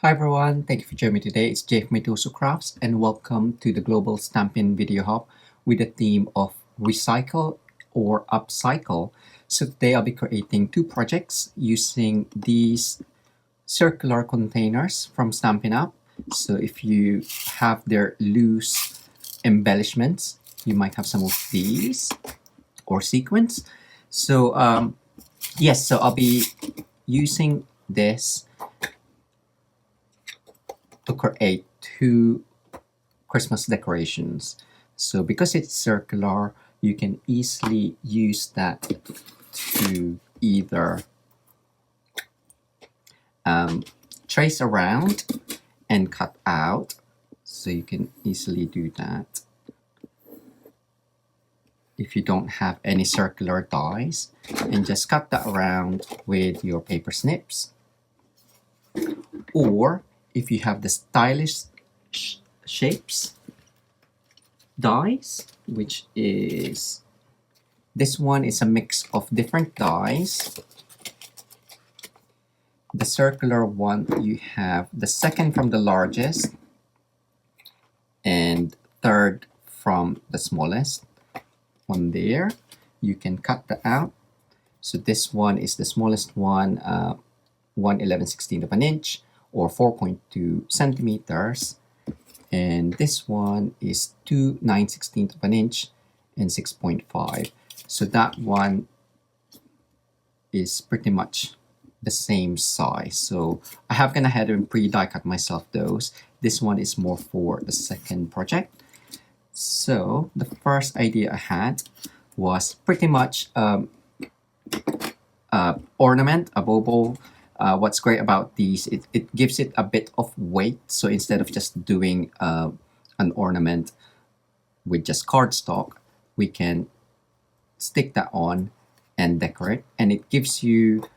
Hi everyone, thank you for joining me today. It's Jeff Mitosu Crafts and welcome to the Global Stampin Video Hop with the theme of Recycle or Upcycle. So today I'll be creating two projects using these circular containers from Stampin Up. So if you have their loose embellishments, you might have some of these or sequins. So so I'll be using this to create two Christmas decorations. So because it's circular, you can easily use that to either trace around and cut out. So you can easily do that. If you don't have any circular dies, and just cut that around with your paper snips. Or if you have the stylish shapes dies, which is this one is a mix of different dies. The circular one, you have the second from the largest and third from the smallest one there. You can cut that out. So this one is the smallest one, 1/11/16 of an inch or 4.2 centimeters. And this one is 2/9/16 of an inch and 6.5. So that one is pretty much the same size. So I have gone ahead and pre-die cut myself those. This one is more for the second project. So the first idea I had was pretty much ornament, a bobo. What's great about these, it gives it a bit of weight. So instead of just doing an ornament with just cardstock, we can stick that on and decorate. And it gives you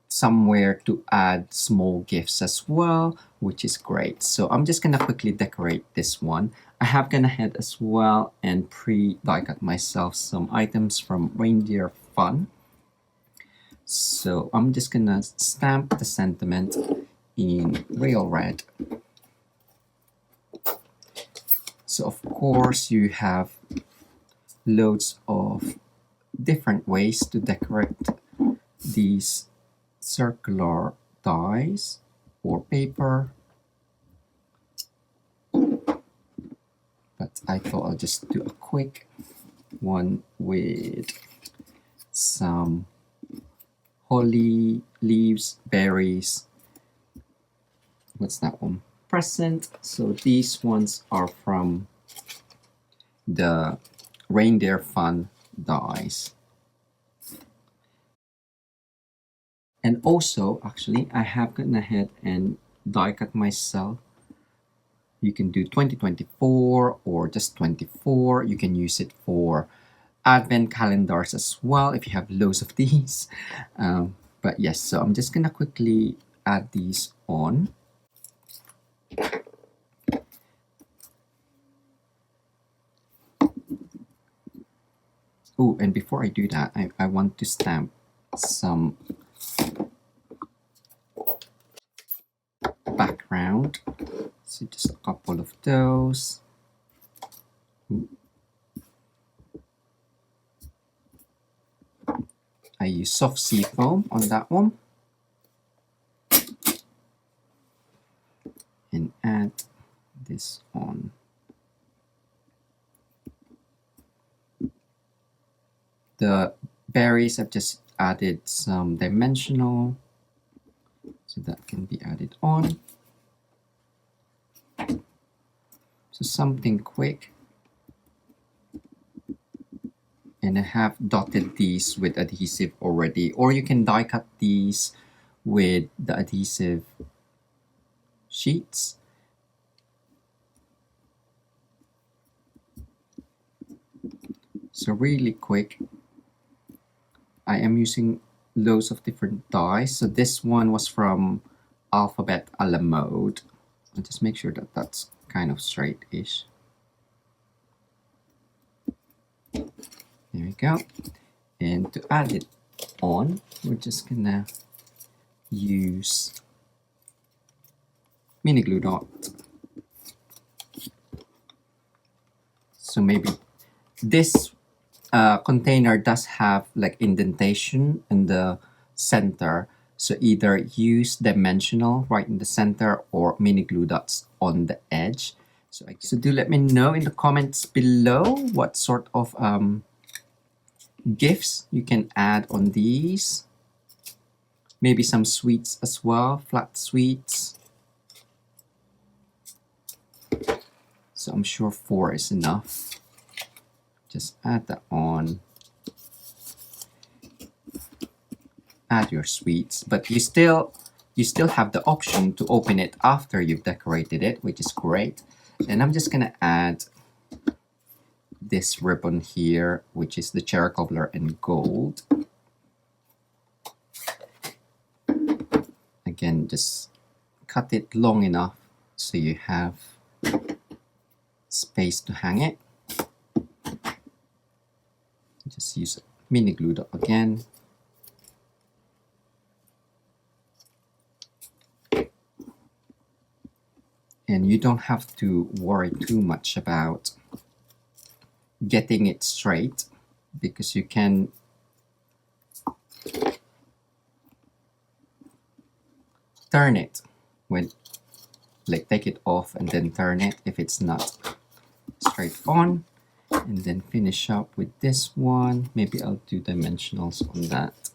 somewhere to add small gifts as well, which is great. So I'm just gonna quickly decorate this one. I have gone ahead as well and pre-die cut myself some items from Reindeer Fun. So I'm just gonna stamp the sentiment in real red. So of course you have loads of different ways to decorate these circular dies or paper, but I thought I'll just do a quick one with some holly leaves, berries. What's that one? Present. So these ones are from the Reindeer Fun dies. And also, actually, I have gone ahead and die cut myself. You can do 2024 or just 24. You can use it for advent calendars as well if you have loads of these. But yes, so I'm just gonna quickly add these on. Oh, and before I do that, I want to stamp some background. So just a couple of those. Ooh. I use soft seafoam on that one. And add this on. The berries, I've just added some dimensional, so that can be added on. So something quick. And I have dotted these with adhesive already, or you can die cut these with the adhesive sheets. So really quick, I am using loads of different dies. So this one was from Alphabet a la Mode. I'll just make sure that that's kind of straight-ish. There we go. And to add it on, we're just gonna use mini glue dot. So maybe this container does have like indentation in the center. So either use dimensional right in the center or mini glue dots on the edge. So do let me know in the comments below what sort of gifts you can add on these. Maybe some sweets as well, flat sweets. So I'm sure 4 is enough. Just add that on. Add your sweets, but you still have the option to open it after you've decorated it, which is great. And I'm just gonna add this ribbon here, which is the cherry cobbler in gold. Again, just cut it long enough so you have space to hang it. Just use a mini glue dot again. And you don't have to worry too much about getting it straight, because you can turn it when, like, take it off and then turn it if it's not straight on, and then finish up with this one. Maybe I'll do dimensionals on that.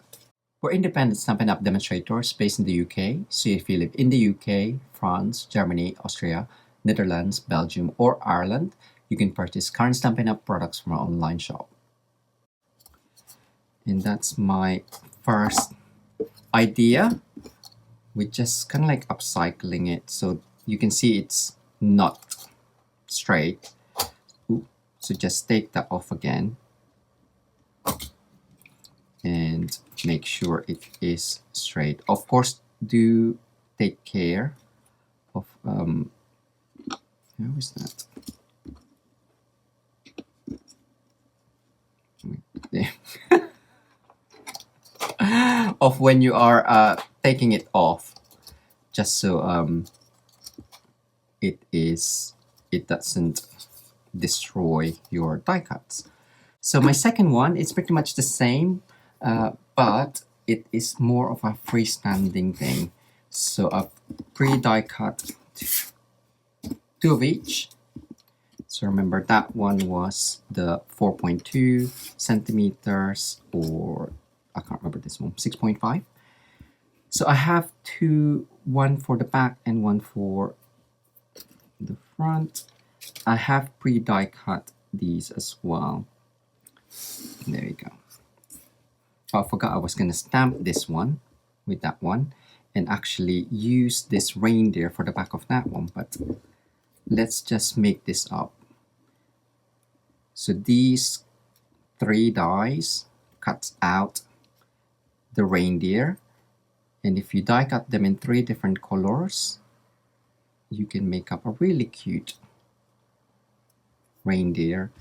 We're independent Stampin' Up demonstrators based in the UK, so if you live in the UK, France, Germany, Austria, Netherlands, Belgium, or Ireland, you can purchase current Stampin' Up products from our online shop. And that's my first idea. We're just kind of like upcycling it, so you can see it's not straight. Ooh, so just take that off again. And make sure it is straight. Of course, do take care of how is that? Of when you are taking it off, just so it doesn't destroy your die cuts. So my second one is pretty much the same, but it is more of a freestanding thing. So I've pre-die cut 2 of each. So remember, that one was the 4.2 centimeters, or I can't remember this one, 6.5. So I have two, one for the back and one for the front. I have pre-die cut these as well. There you go. Oh, I forgot I was going to stamp this one with that one and actually use this reindeer for the back of that one, but let's just make this up. So these 3 dies cuts out the reindeer, and if you die cut them in 3 different colors, you can make up a really cute reindeer.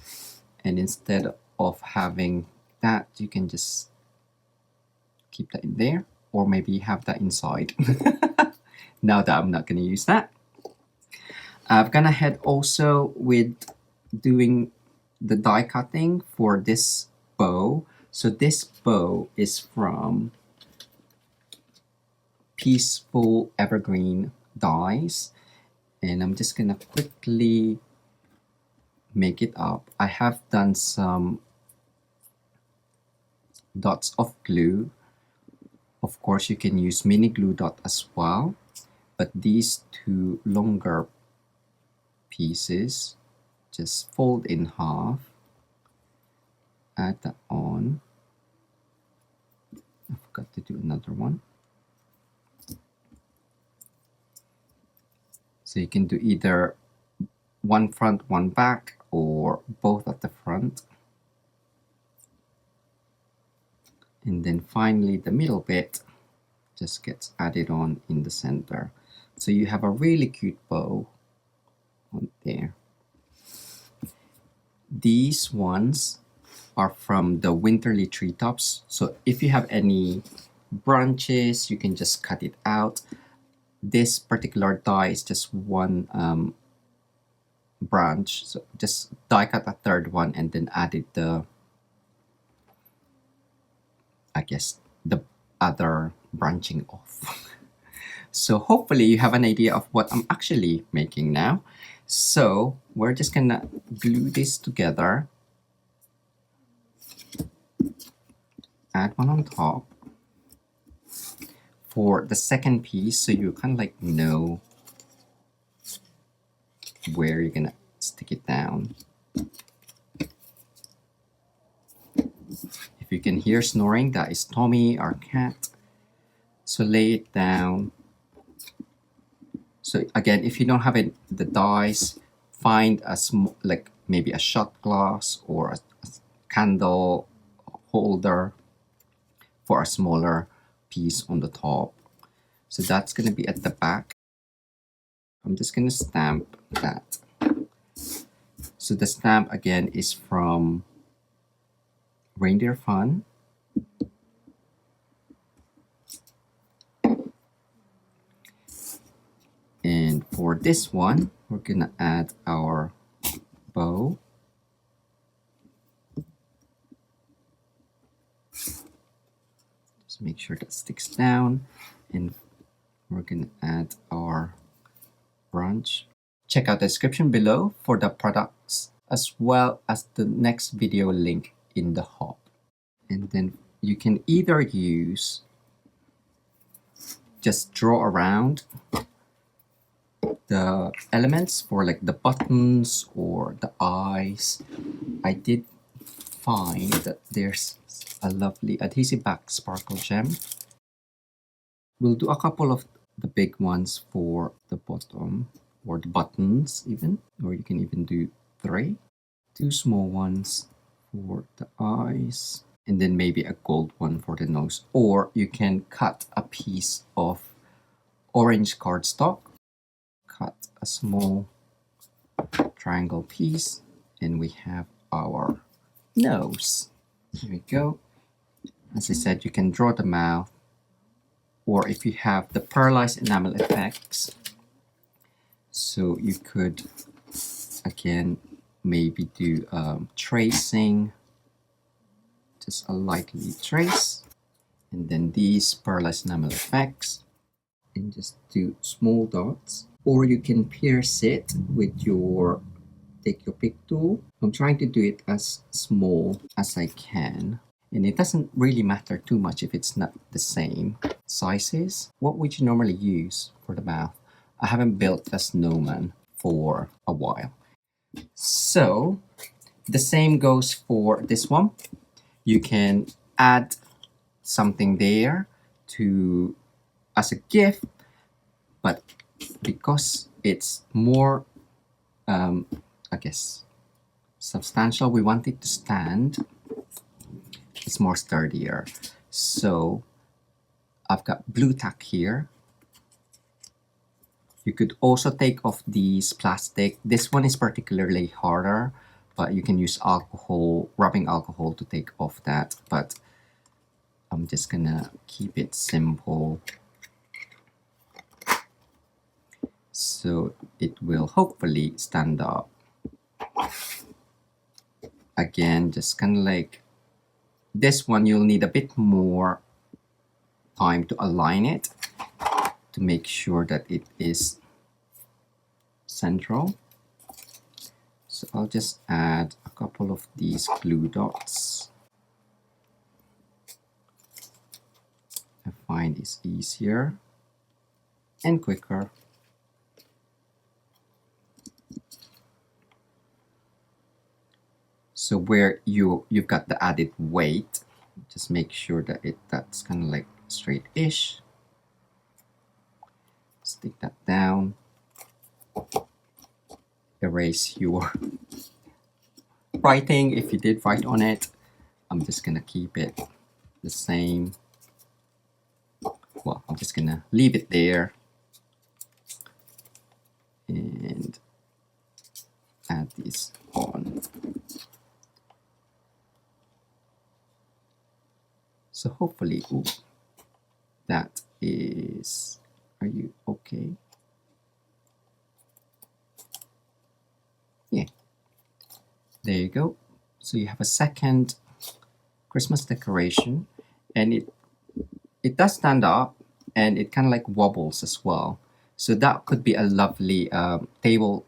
And instead of having that, you can just keep that in there, or maybe have that inside. Now that I'm not going to use that, I'm gonna head also with doing the die cutting for this bow. So this bow is from Peaceful Evergreen dies, and I'm just gonna quickly make it up. I have done some dots of glue. Of course, you can use mini glue dot as well, but these 2 longer pieces, just fold in half, add that on. I forgot to do another one. So you can do either one front, one back, or both at the front. And then finally the middle bit just gets added on in the center. So you have a really cute bow on there. These ones are from the Winterly Treetops. So if you have any branches, you can just cut it out. this particular die is just one branch, so just die cut a third one and then added the, I guess, the other branching off. So hopefully you have an idea of what I'm actually making now. So we're just gonna glue this together, add one on top for the second piece, so you kind of like know where you're gonna stick it down. If you can hear snoring, that is Tommy, our cat. So lay it down. So again, if you don't have the dies, find a small, like maybe a shot glass or a candle holder for a smaller piece on the top. So that's going to be at the back. I'm just going to stamp that. So the stamp again is from Reindeer Fun. And for this one, we're gonna add our bow. Just make sure that sticks down. And we're gonna add our branch. Check out the description below for the products as well as the next video link in the hop. And then you can either use, just draw around the elements for like the buttons or the eyes. I did find that there's a lovely adhesive back sparkle gem. We'll do a couple of the big ones for the bottom or the buttons even, or you can even do 3. 2 small ones for the eyes, and then maybe a gold one for the nose. Or you can cut a piece of orange cardstock, cut a small triangle piece, and we have our nose. Here we go. As I said, you can draw the mouth, or if you have the pearlized enamel effects, so you could again maybe do tracing, just a lightly trace, and then these pearlized enamel effects, and just do small dots. Or you can pierce it with your take your pick tool. I'm trying to do it as small as I can, and it doesn't really matter too much if it's not the same sizes. What would you normally use for the mouth? I haven't built a snowman for a while. So the same goes for this one. You can add something there to as a gift, but because it's more I guess substantial, we want it to stand, it's more sturdier. So I've got blue tack here. You could also take off these plastic. This one is particularly harder, but you can use alcohol, rubbing alcohol to take off that. But I'm just gonna keep it simple, so it will hopefully stand up. Again, just kind of like this one, you'll need a bit more time to align it to make sure that it is central. So I'll just add a couple of these glue dots. I find it's easier and quicker. So where you've got the added weight, just make sure that that's kind of like straight-ish. Stick that down. Erase your writing if you did write on it. I'm just gonna keep it the same. Well, I'm just gonna leave it there and add this on. So hopefully, ooh, that is, are you okay? Okay. Yeah. There you go. So you have a second Christmas decoration, and it does stand up, and it kind of like wobbles as well. So that could be a lovely table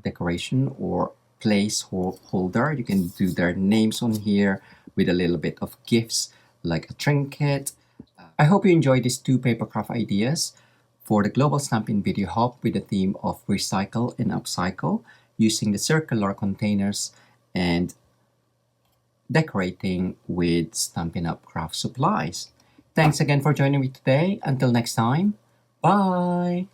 decoration or place holder. You can do their names on here with a little bit of gifts like a trinket. I hope you enjoyed these two papercraft ideas for the Global Stampin Video Hop with the theme of recycle and upcycle, using the circular containers and decorating with Stampin' Up craft supplies. Thanks again for joining me today. Until next time, bye!